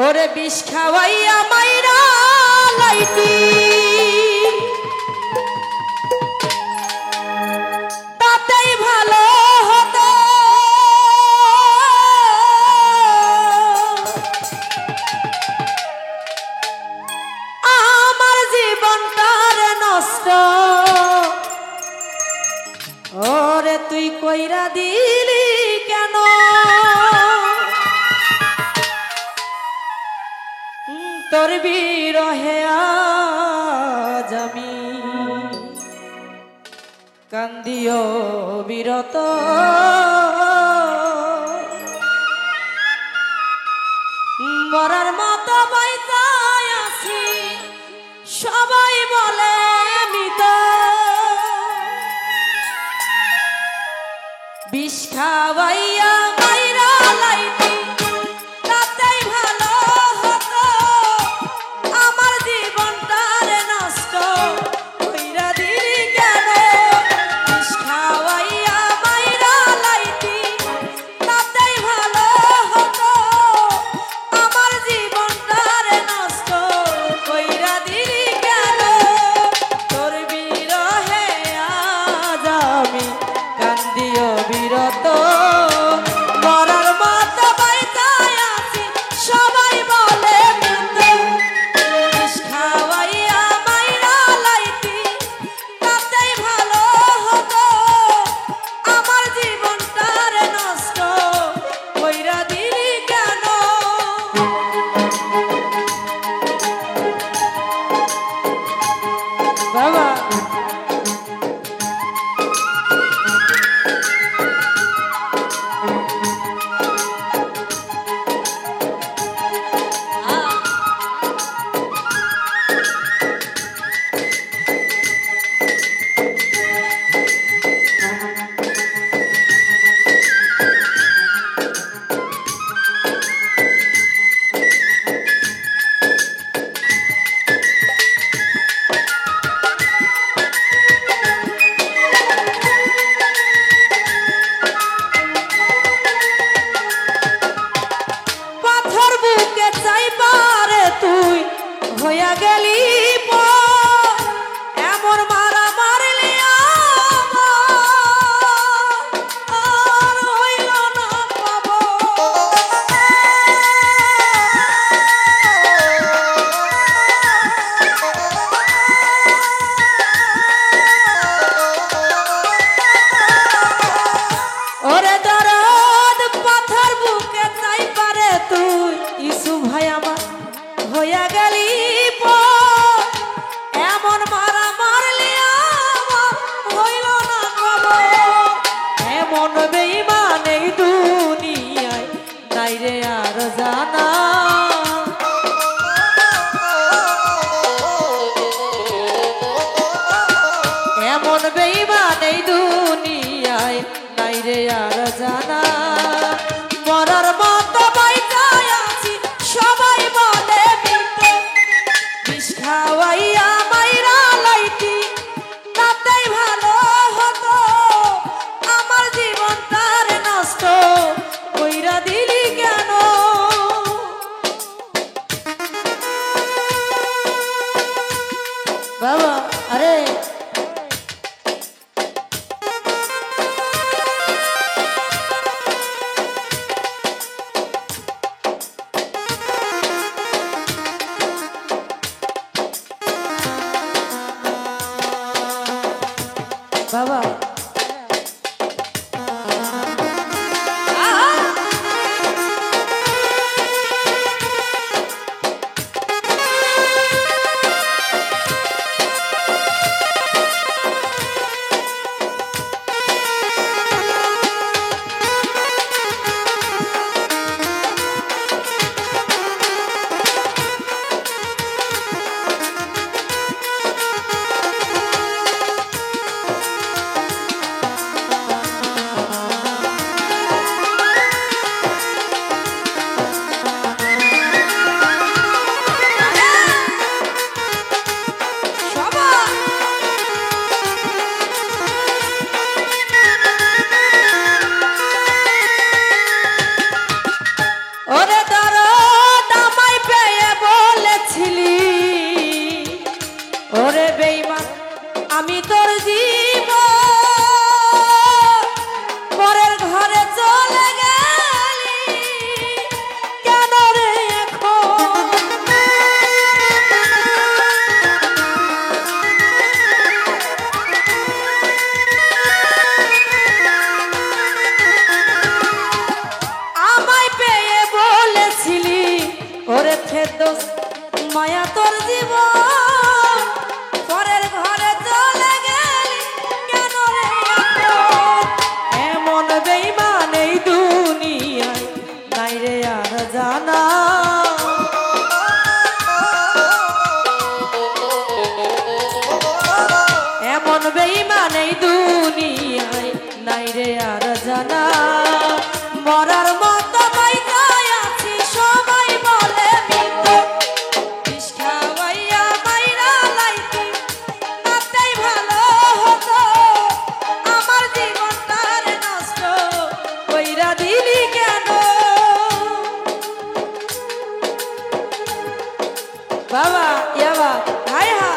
ওরে বিষ খাওয়াইয়া মাইরা লাইতি তাতেই ভালো হতো। আমার জীবনটার নষ্ট ওরে তুই কইরা দিলি কেন? তোর বিরহে আজ আমি কান্দিও বিরত। মরার মতো বাইতায় আছি সবাই বলে মৃত। বিষ খাওয়াইয়া মাইরা লাইতি তাতেই ভালো হতো। আমার জীবনটার নষ্ট কইরা দিলি কেন? বিষ খাওয়াইয়া মাইরা লাইতি তাতেই ভালো হতো। আমার জীবনটার নষ্ট কইরা দিলি কেন? তোর বিরহে আজ আমি কান্দিও বিরত। মরার মতো বাইতায় আছি সবাই বলে মৃত। বিষ খাওয়াইয়া মাইরা লাইতি তাতেই ভালো হতো। আমার জীবনটার নষ্ট কইরা দিলি কেন? বাবা হইয়া গেলি এমন মারা মারলি আর হইল না পাবো। ওরে দরদ পাথর বুকে চাই পারে তুই ইসু ভাই আমার হইয়া গেলি এমন মারা মারলি আমার হইল না খবর। এমন বেঈমান এই দুনিয়ায় নাই রে আর জানা। এমন বেঈমান এই দুনিয়ায় নাই রে আর জানা। মরার মতো বাইতায় আছি সবাই বলে মৃত। বিষ খাওয়াইয়া মাইরা লাইতি তাতেই ভালো হতো। আমার জীবনটার নষ্ট কইরা দিলি কেন? বাবা আরে বাবা ওরে ফেরদৌস মায়া তোর জীবন পরের ঘরে চলে গেলি কেন রে এখন? এমন বেঈমান এই দুনিয়ায় নাই রে আর জানা। এমন বেঈমান এই দুনিয়ায় নাই রে আর জানা। মরার মতো বাইতায় আছি সবাই বলে মৃত, বিষ খাওয়াইয়া মাইরা লাইতি তাতেই ভালো হতো। আমার জীবনটার নষ্ট কইরা দিলি কেন? বাবা ইয়াবা হাই হা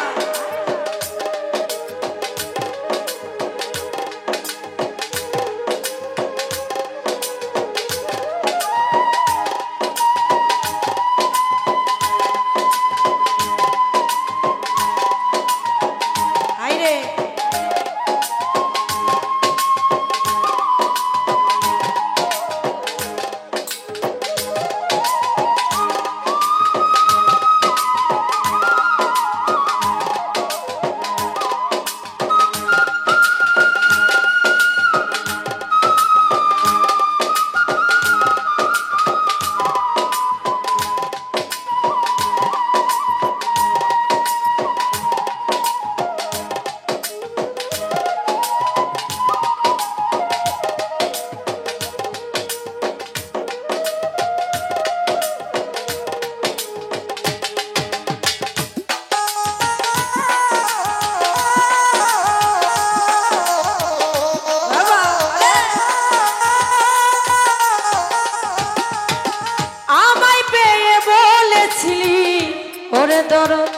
দরদ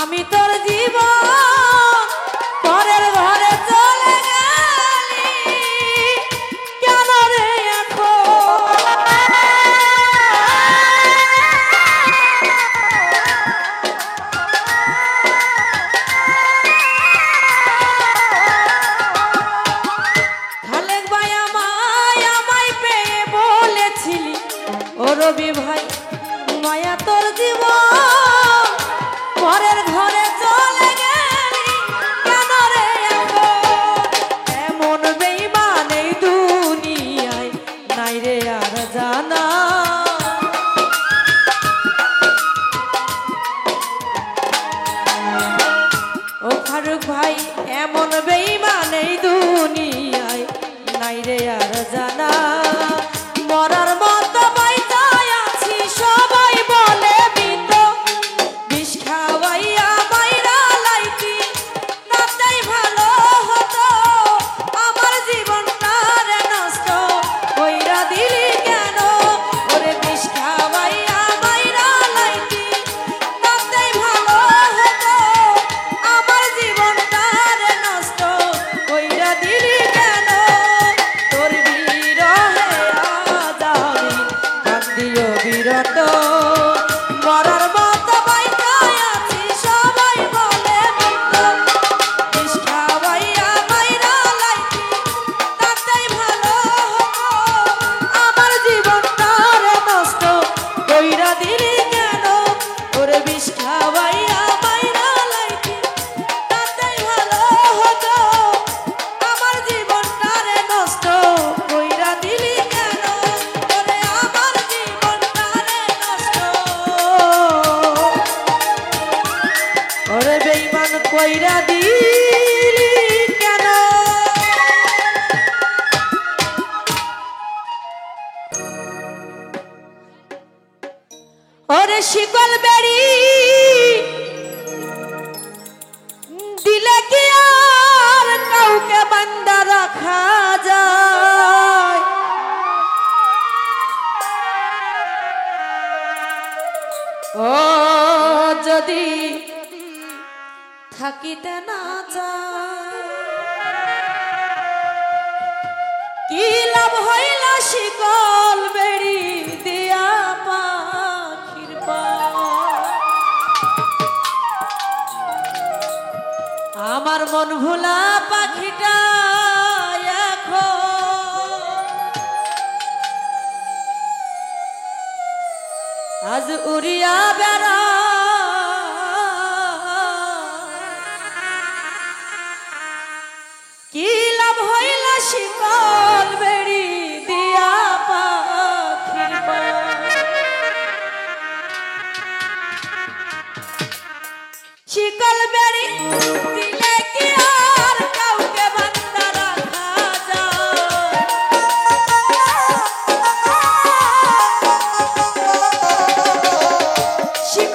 আমি তোর জীবন পরের ঘরে চলে গেলি কেন রে এখন? খালেক ভাই আমায় পেয়ে বলেছিলি ও রবি ভাই মায়া তোর জীবন পরের ঘরে চলে গেলি কেন রে এখন? এমন বেঈমান এই দুনিয়ায় নাই রে আর জানা। ও ফারুক ভাই এমন বেঈমান এই দুনিয়ায় নাই রে আর জানা। মরার মতো বাইতায় আছি সবাই বলে মৃত, বিষ খাওয়াইয়া মাইরা লাইতি তাতেই ভালো হতো। আমার জীবনটারে নষ্ট কইরা দিলি কেন? ওরে বিষ খাওয়াইয়া মাইরা লাইতি তাতেই ভালো হতো। আমার জীবনটারে নষ্ট কইরা দিলি কেন? তোর বিরহে আজ আমি কান্দিও বিরত, মরার মতো বাইতায় আছি সবাই বলে মৃত, বিষ খাওয়াইয়া মাইরা লাইতি তাতেই ভালো হতো। আমার জীবনটারে নষ্ট কইরা দিলি কেন? ওরে বিষ খাওয়াইয়া মাইরা লাইতি তাতেই ভালো হতো। আমার জীবনটারে নষ্ট কইরা দিলি কেন? ওরে আমার জীবনটারে নষ্ট, ওরে বেঈমান কইরা দিলি কেন? ওরে শিকল বেড়ি দিলে কি আর কাউকে বান্দা রাখা যায়? ও যদি থাকিতে না চায় কি লাভ হইল শিকল বেড়ি দিয়া পাখির পায়? আমার মন ভোলা পাখিটা এখন আজ উড়িয়া বেড়া কি লাভ হইল শিকল বেড়ি দিয়া পাখির শিকল বেড়ি দিলে কি আর কাউকে বান্ধা রাখা যায় শিকল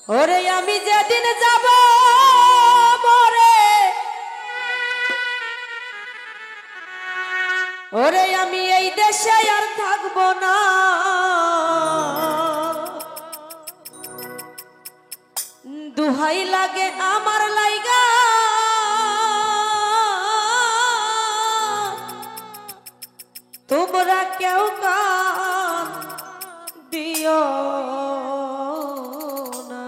ওরে আমি যেদিন যাব মরে, ওরে আমি এই দেশে আর থাকবো না। দুহাই লাগে আমার লাইগা তোমরা কেউ কান দিও না।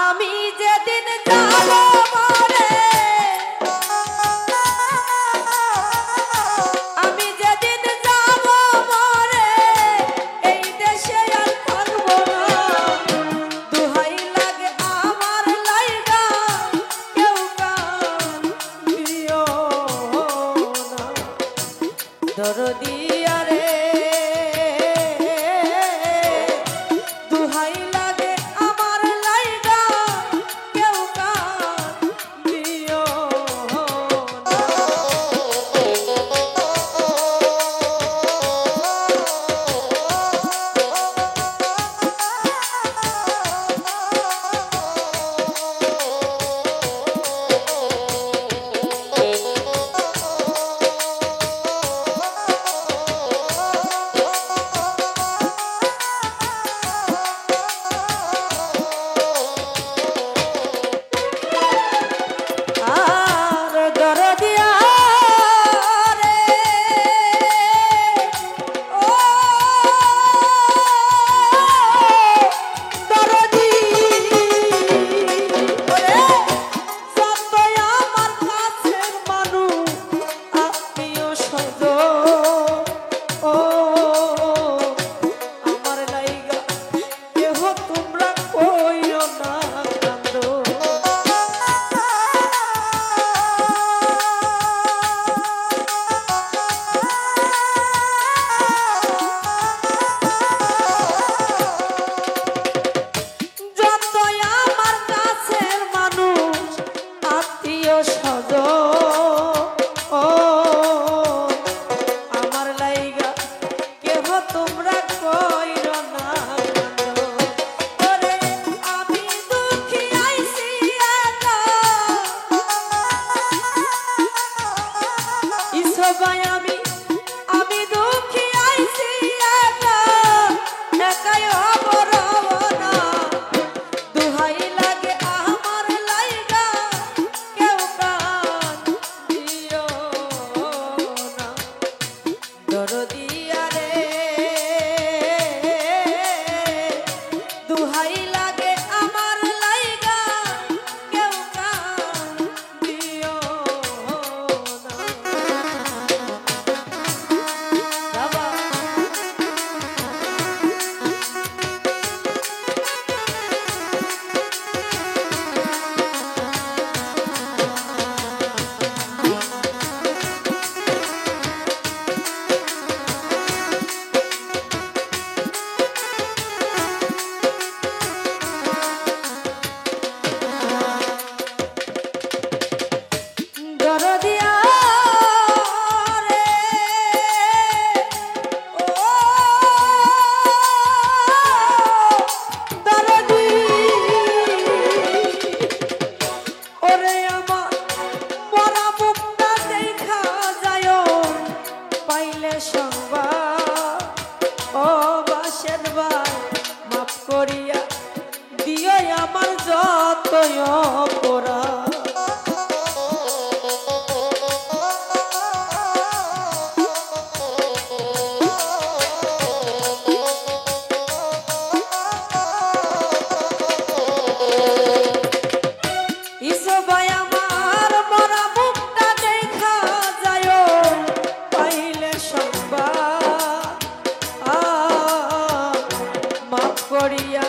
আমি যেদিন যাব মরে, আমি যেদিন যাব মরে এই দেশে আর থাকবো না। দুহাই লাগে আমার লাইগা কেউ কান দিও না। দরদি আরে দুহাই লাগে আমার লাইগা কেউ কান দিও না। আমার যতই অপরাধ ইসবাই আমার মরা মুখটা দেখা যায় পাইলে সংবাদ মাফ করিয়া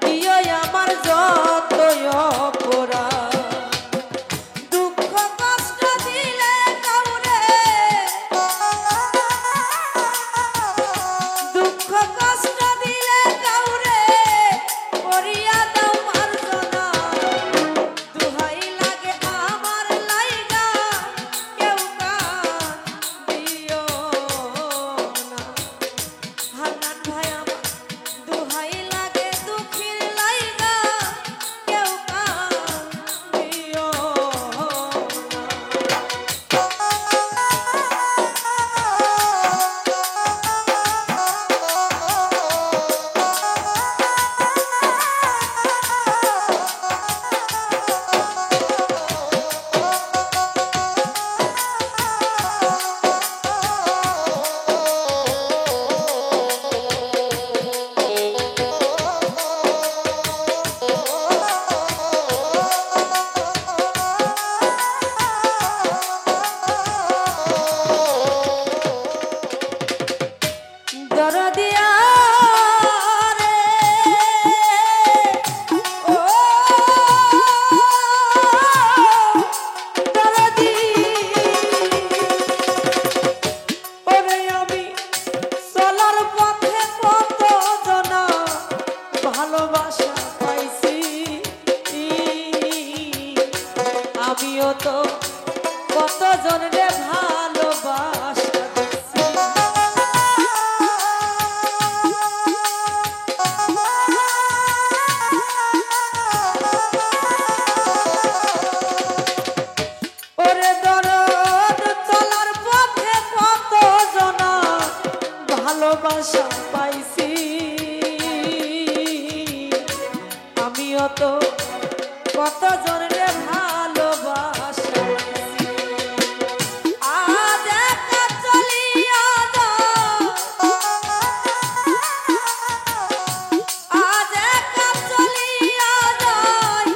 দিও আমার যতই অপরাধ। ভালোবাসা পাইছি আমিও তো কত জনকে ভালোবাসা আজ একা চলিয়া যাও আজ একা চলিয়া যাই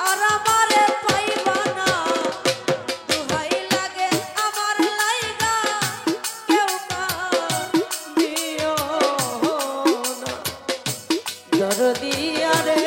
আর আমারে পাইবা না দুহাই লাগে আমার লাইগা কেউ দিও না দরদিয়া রে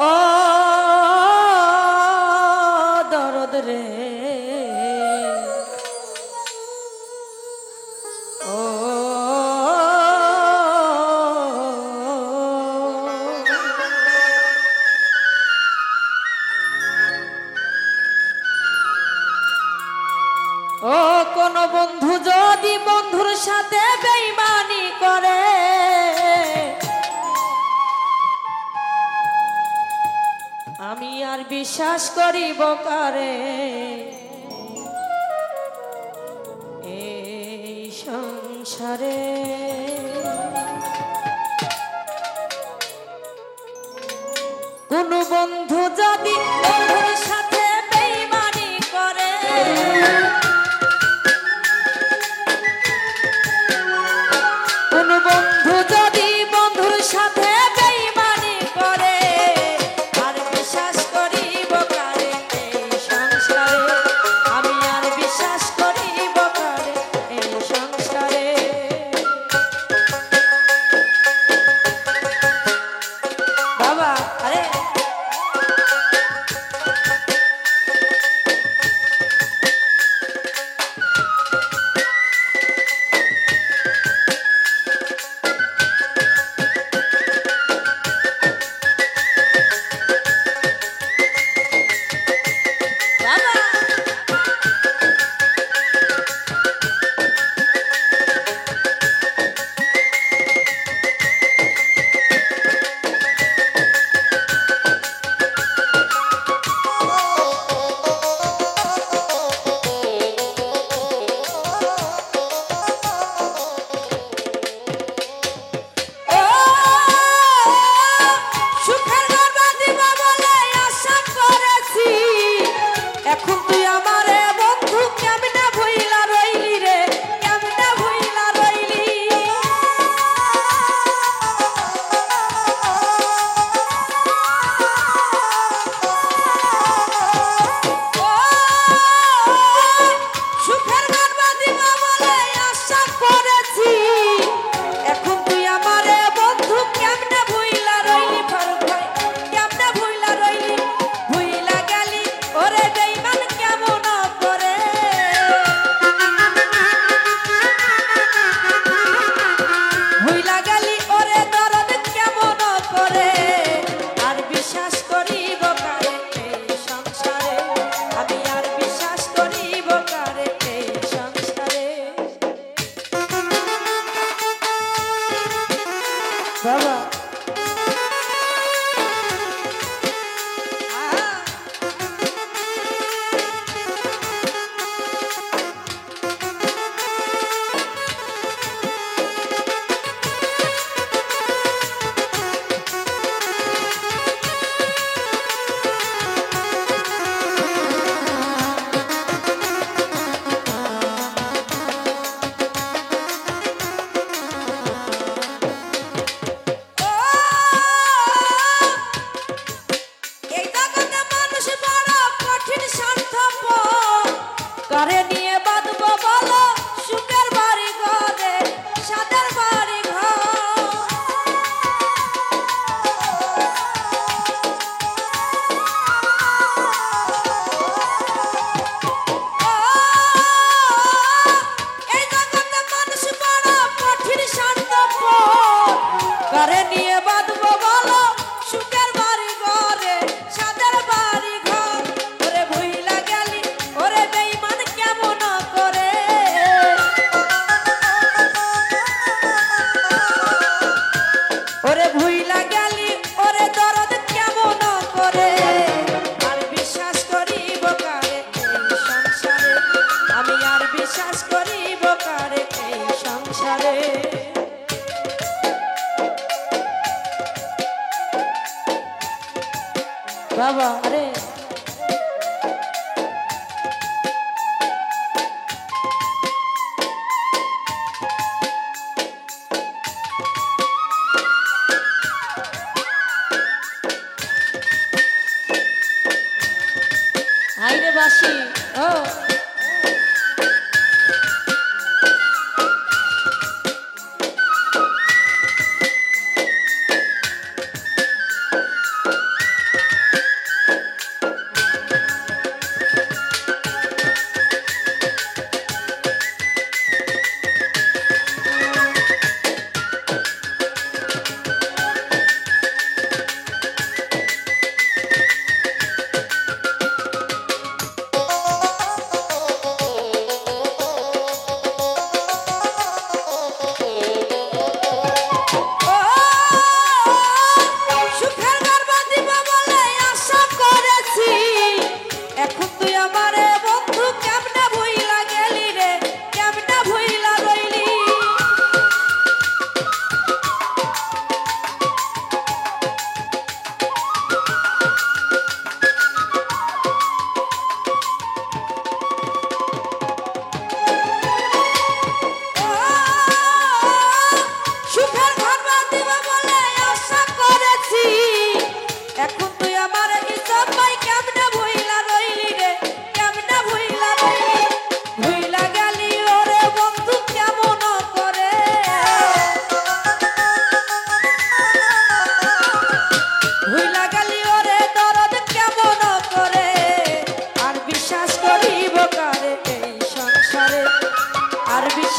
ও দরদ রে ও কোন বন্ধু যদি বন্ধুর সাথে বেঈমানি করে আমি আর বিশ্বাস করিব কারে এই সংসারে কোন বন্ধু যদি বন্ধুর সাথে বেঈমানি করে কোন বন্ধু যদি বন্ধুর সাথে বেঈমানি করে আর বিশ্বাস করিব কারে এই সংসারে আমি আর বিশ্বাস করিব কারে এই সংসারে বাবা আরে বাবা আরে আইরে বাসি ও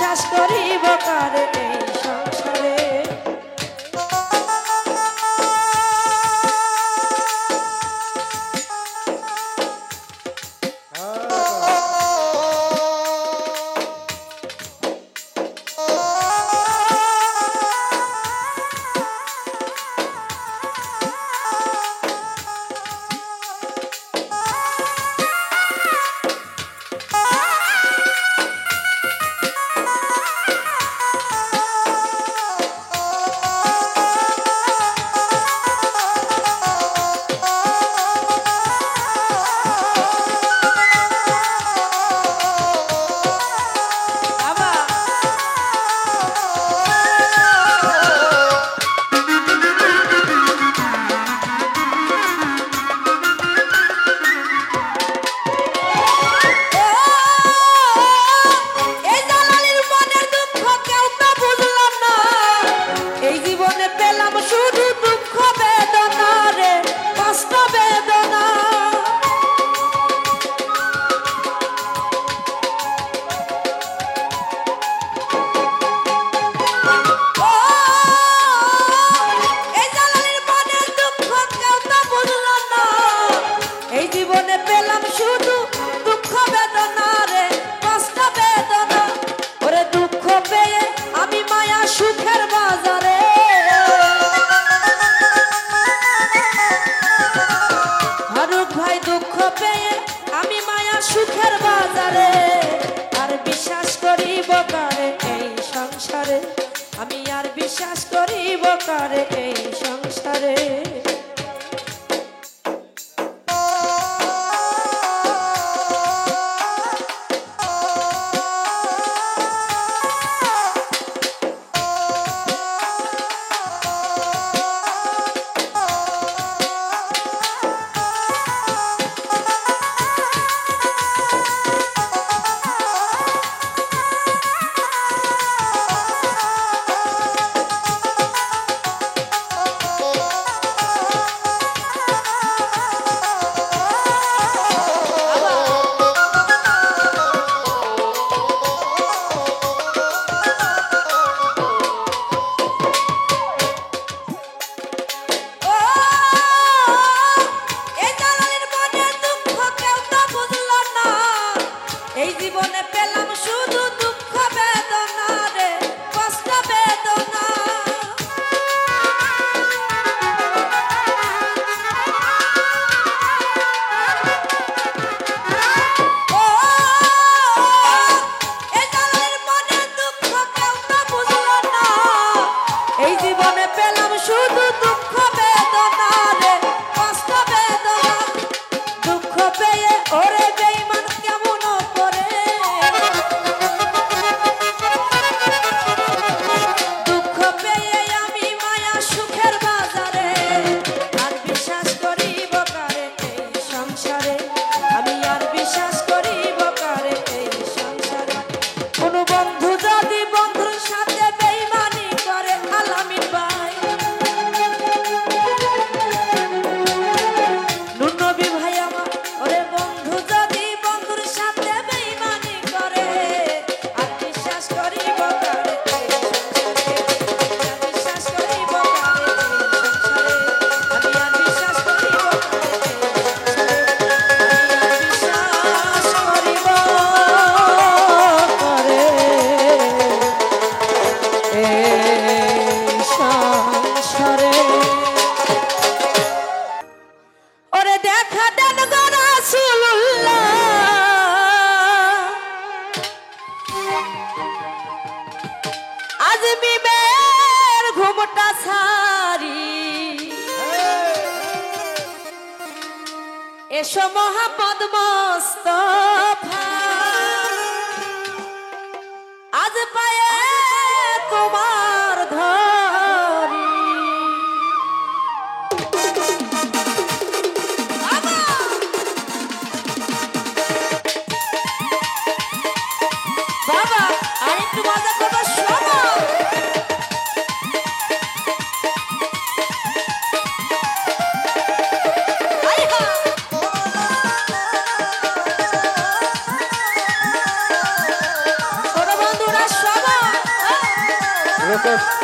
বিশ্বাস করিব কারে এই সংসারে সুখের বাজারে আর বিশ্বাস করিব কারে এই সংসারে আমি আর বিশ্বাস করিব কারে এই সংসারে দেখা দেন গো রাসূলুল্লাহ আজ মিমের ঘুমটা সারি এসো মোহাম্মদ মুস্তাফা আজ পায়ে তোমার ধরি বাবা আর একটু মজা করবো শোনো Record.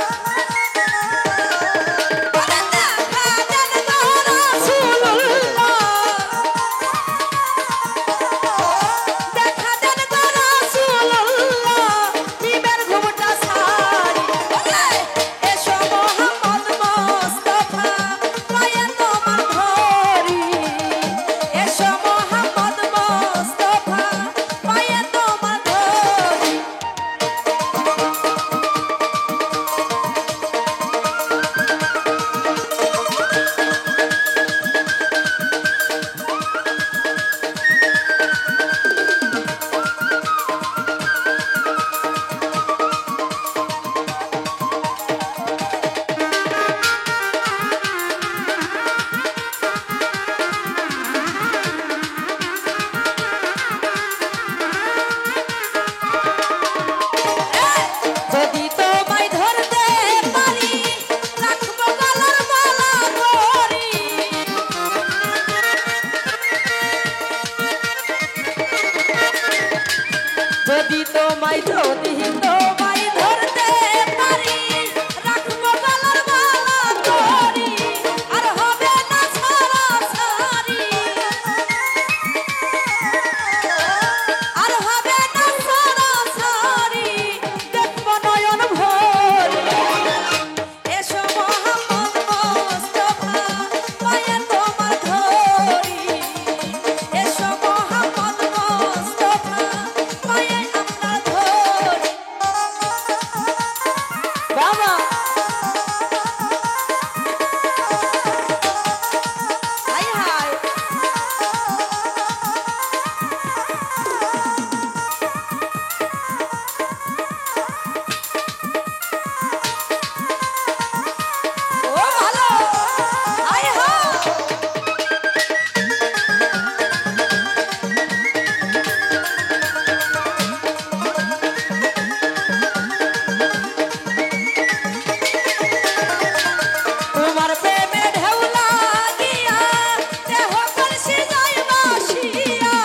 যদি তোমায় যদি তোমায় ধরতে পারি রাখবো গলার মালা করি আর হবে না ছাড়াছাড়ি আর হবে না ছাড়াছাড়ি দেখবো নয়ন ভরি এসো মোহাম্মদ মুস্তাফা পায়ে তোমার ধরি এসো মোহাম্মদ মুস্তাফা পায়ে আপনার ধরি বাবা হাই হাই ও ভালো হাই হাই তোমার প্রেমে ঢেউ লাগিয়া দেহ কলসি যায় বাসিয়া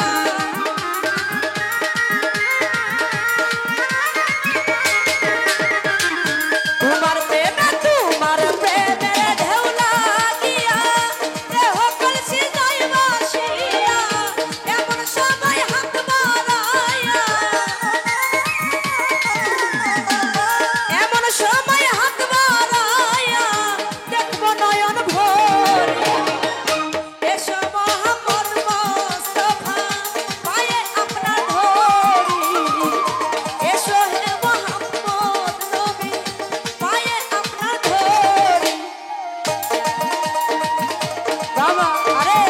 তোমার প্রেমে ঢেউ লাগিয়া দেহ কলসি যায় বাসিয়া এমন সময় হাত বাড়াইয়া এমন সময় হাত বাড়াইয়া দেখবো নয়ন ভরি এসো মোহাম্মদ মুস্তাফা পায়ে আপনার ধরি এসো হে মোহাম্মদ নবী পায়ে আপনার ধরি বাবা আরে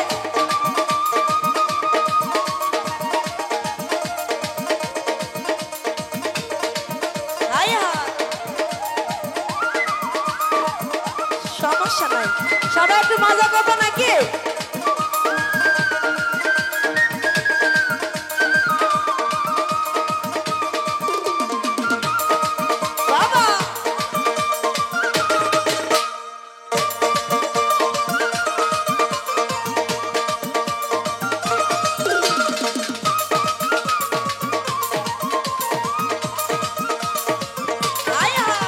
হাই হাই সমস্যা নাই সবাই একটু মজা করবো নাকি বাবা হাই হাই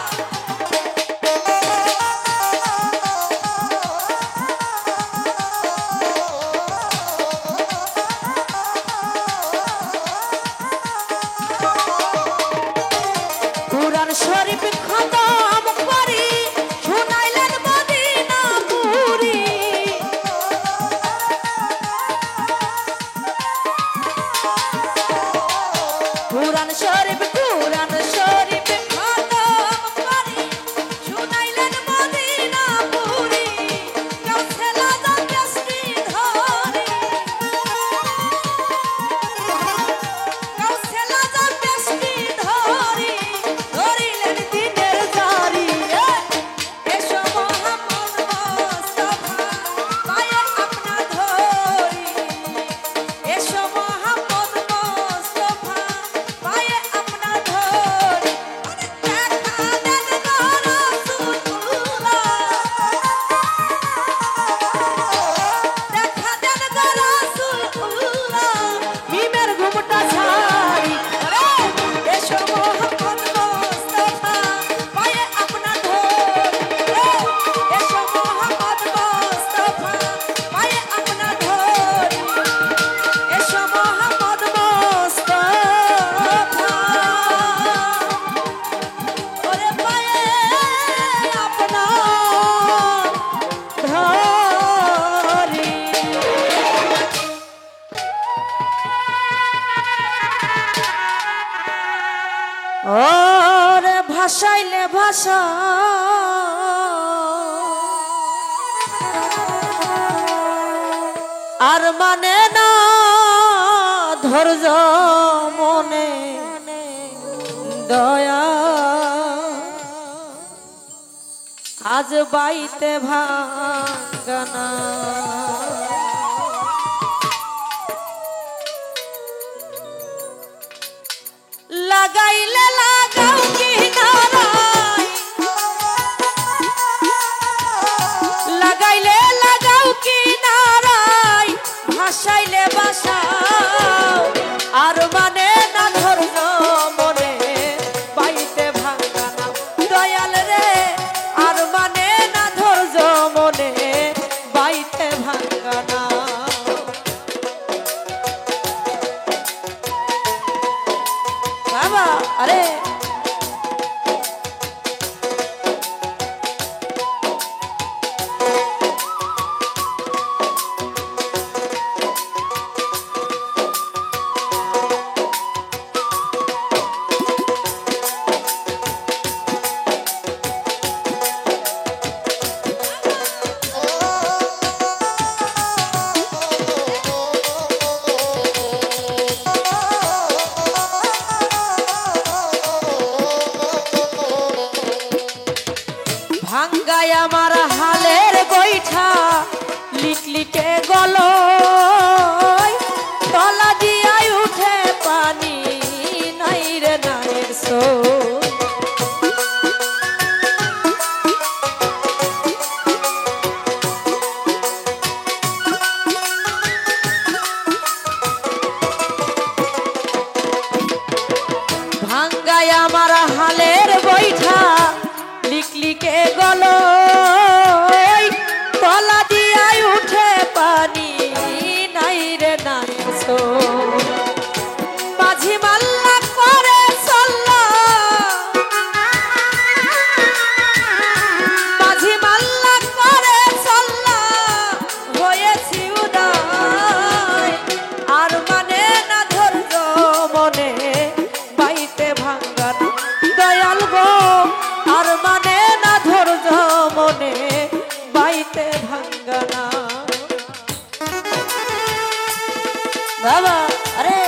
শরীফ কুরআন শরীফ খতম করি শুনাইলেন মদিনা পুরি কাছে লাগা কেসটি ধরি কাছে লাগা কেসটি ধরি ধরিলেন দিনের জারি এসো মোহাম্মদ মুস্তাফা পায়ে আপনা ধরি এসো মোহাম্মদ মুস্তাফা পায়ে আপনা ধরি দেখা দেন গো রাসূলুল্লাহ দেখা দেন গো রাসূলুল্লাহ মিমের ঘুমটা ছাড়ি এসো মোহাম্মদ মুস্তাফা পায়ে আপনা ধরি এসো মোহাম্মদ মুস্তাফা পায়ে আপনা ধরি এসো মোহাম্মদ মুস্তাফা ওরে পায়ে আপনা ধরি ওরে ভাষাইলে ভাষা আর মানে না ধৈর্য মনে দয়া আজ বাইতে ভাঙানা লাগাইলে লাগাও কি নারাই লাগাইলে লাগাও কি নারাই ভাসাইলে বাসাও আর মানে না ধৈর্য মনে বাইতে ভাঙানা দয়াল রে আর মানে না ধৈর্য মনে বাইতে ভাঙানা বাবা আরে ভাঙ্গায় আমার হালের বৈঠা লিকলিকে গলো তলা দিয়াই উঠে পানি নাই রে নায়ের সো ভাঙ্গায় আমার হালের বৈঠা লিকলিকে গলো তলা দিয়াই উঠে পানি নাই রে নাই সো মাঝি মাল্লা করে চল্লা মাঝি মাল্লা করে চল্লা হয়েছি উদায় আর মানে না ধৈর্য মনে বাইতে ভাঙ্গানা দয়াল গো আর মানে না ধৈর্য মনে বাইতে ভাঙ্গানা বাবা আরে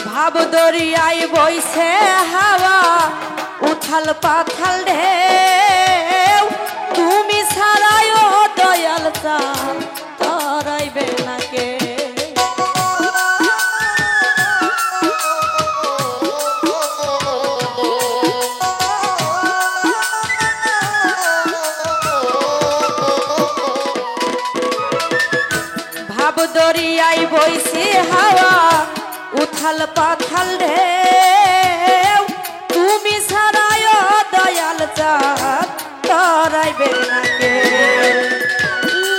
ভাব দরিয়ায় বইছে হাওয়া উথাল পাথাল ঢেউ তুমি ছাড়াই উথাল পাথাল রে তুমি ছাড়ায় দয়াল চাঁদ তরাইবে না কে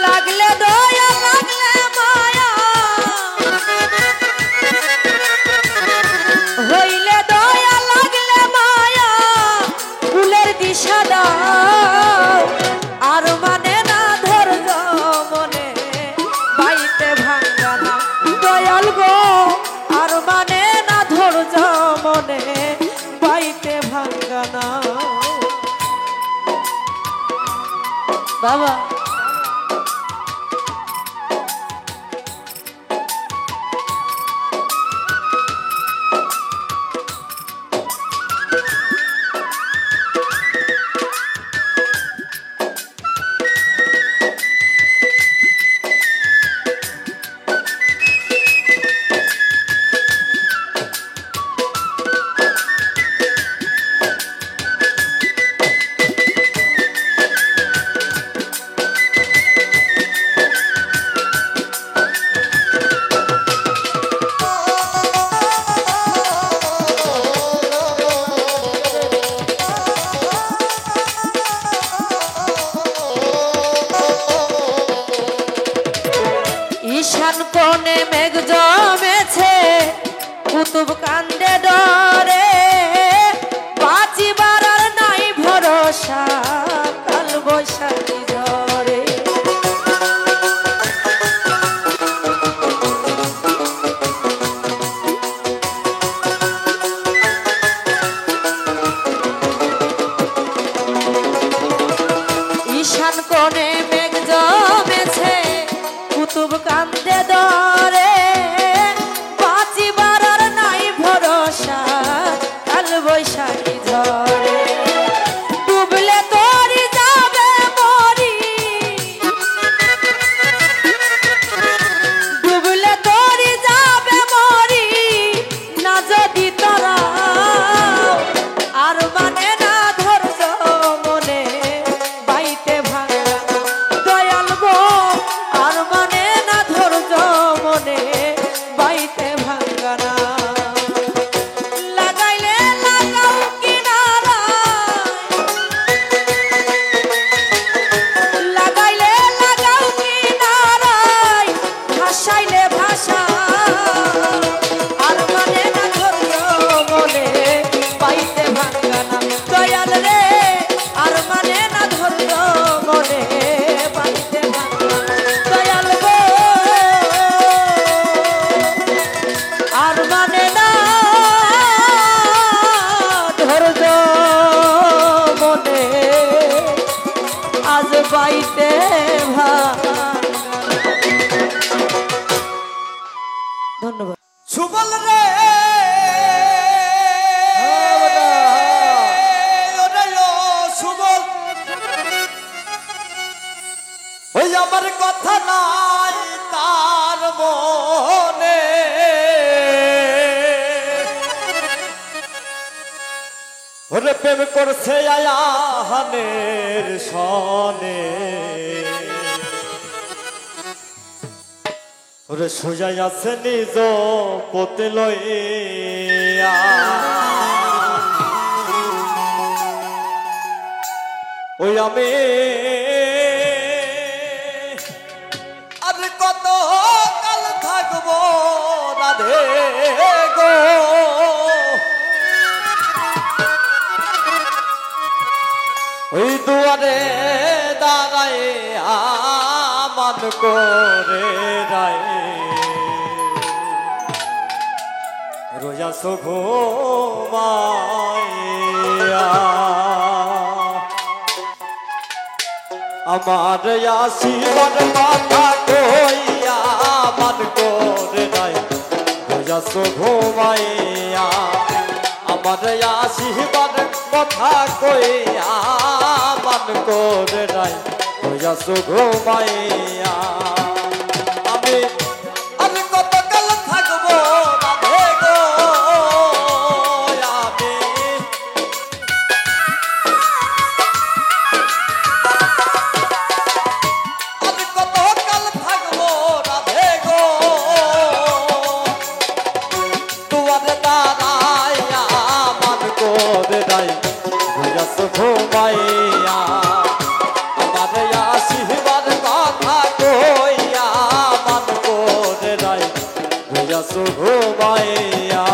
লাগলে দয়া লাগলে মায়া হইলে দয়া লাগলে মায়া ফুলের দিশা দাও আর মানে না ধৈর্য মনে বাইতে ভাঙ্গা না দয়াল গো আর মানে না ধৈর্য মনে বাইতে ভাঙ্গা না বাবা ঈশান কোণে মেঘ জমেছে কুতুব কান্দে ডরে বাঁচিবার আর নাই ভরসা কাল বৈশাখী ঝরে ঈশান কোণে মেঘ জমেছে কুতুব কান্দে দরে বাঁচিবার আর নাই ভরসা কাল বৈশাখী ঝরে ডুবলে তোরি যাবে মরি ডুবলে তোরি যাবে মরি না যদি তোরা আর মানে না ধৈর্য মনে বাইতে ভাঙা দয়াল গো আর মানে না ধৈর্য মনে বাইতে ভাঙ্গা না লাগাইলে লাগাও কিনারায় লাগাইলে লাগাও কিনারায় ভাসাইলে ভাষা আর মানে না ধৈর্য মনে বাইতে ভাঙ্গা না দয়াল রে আর মানে না ধৈর্য মনে বাইতে ভাঙ্গা না দয়াল গো আর মানে না ধৈর্য মনে আজ বাইতে ভাঙ্গা ধন্যবাদ সুবল রে ওরে ও সুবল ওই আমার কথা নাই তার মনে ওরে প্রেম করছে আয়াহানের সনে ওরে সোজাই আছে নিজ পতে লইয়া ওই আমি আর কত কাল থাকবো রাধে গো ওই দুয়ারে দাঁড়ায় আমান করে রায় রোজা ঘুমাইয়া আমার আসিবার কথা কইয়া মান করে রায় রোজা ঘুমাইয়া আমার আসিবার কথা কইয়া মান করে রায় রোজা ঘুমাইয়া আমি আর কত কাল থাকবো রাধে গো আমি আর কত কাল থাকবো রাধে গো ঘুমাইয়া আমার আশীর্বাদ কথা কইয়া মান করে নাই হইয়াছ ঘুমাইয়া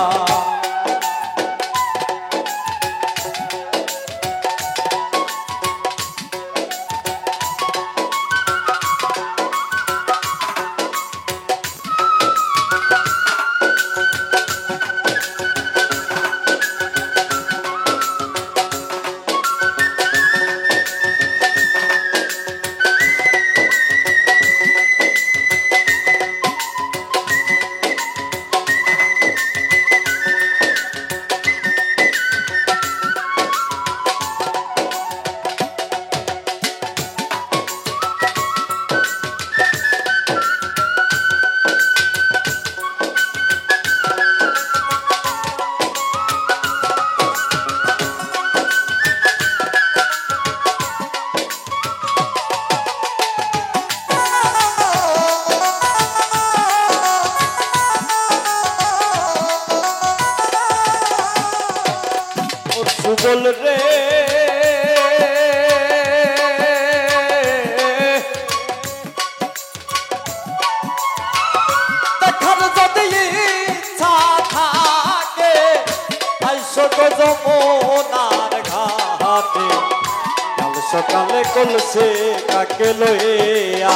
সুবল রে দেখার যদি ইচ্ছা থাকে আইসো গো যমুনার ঘাটে কাল সকালে কলসে কাকে লইয়া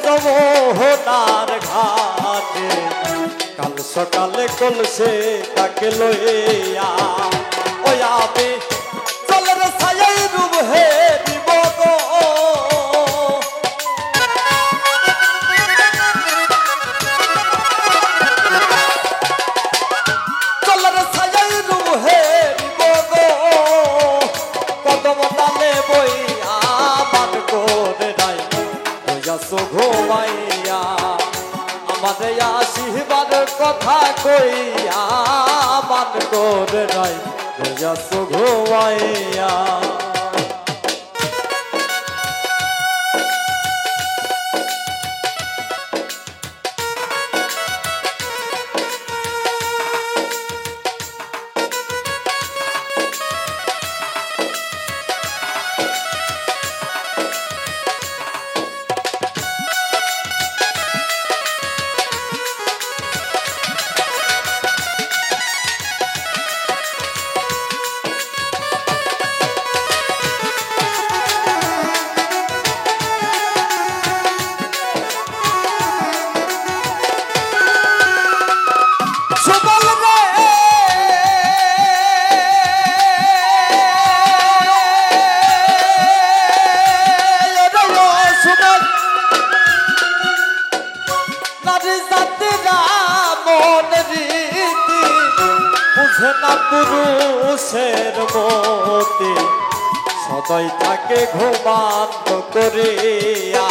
যমুনার ঘাটে কাল সকালে কলসে তাকে লইয়া ওই আমি চলের ছায়াই রূপ হে দিব গো চলের ছায়াই রূপ হে দিব গো কদম তালে বইয়া মান করে নাই হইয়াছ ঘুমাইয়া আমার আশীর্বাদ কথা কইয়া মান করে নাই হইয়াছ ঘুমাইয়া পুরুষের মতে সদাই থাকে ঘুমান্ত করিয়া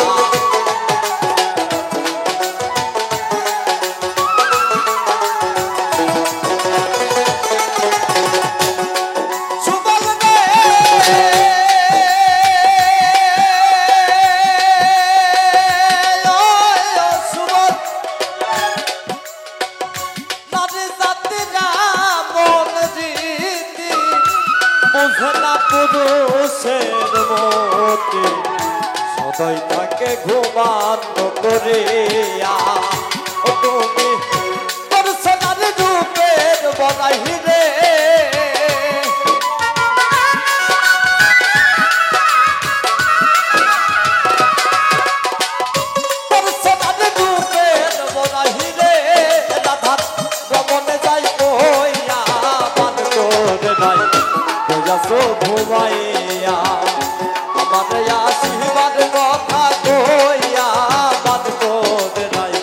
পুরুষের মতে সদাই থাকে ঘুমান্ত করিয়া ও তুমি তোর সোনার রূপের বনাই রে তোর সোনার রূপের বনাই রে রাধার রমনে যাই কইয়া মান করে নাই হইয়াছ ঘুমাইয়া আমার আশীর্বাদ কথা কইয়া মান করে নাই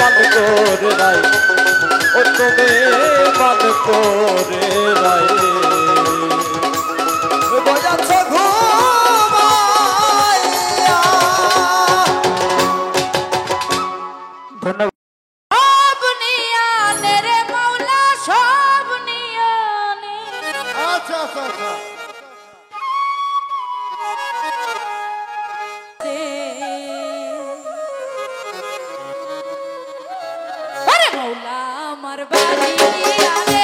মান করে নাই ও তুমি মান করে নাই বোঝাচ্ছ ঘুমাইয়া ধন্যবাদ সব নিয়ানে রে মাওলা সব নিয়ানে আচ্ছা আচ্ছা আচ্ছা আরে মাওলা আমার বাড়ি নিয়ানে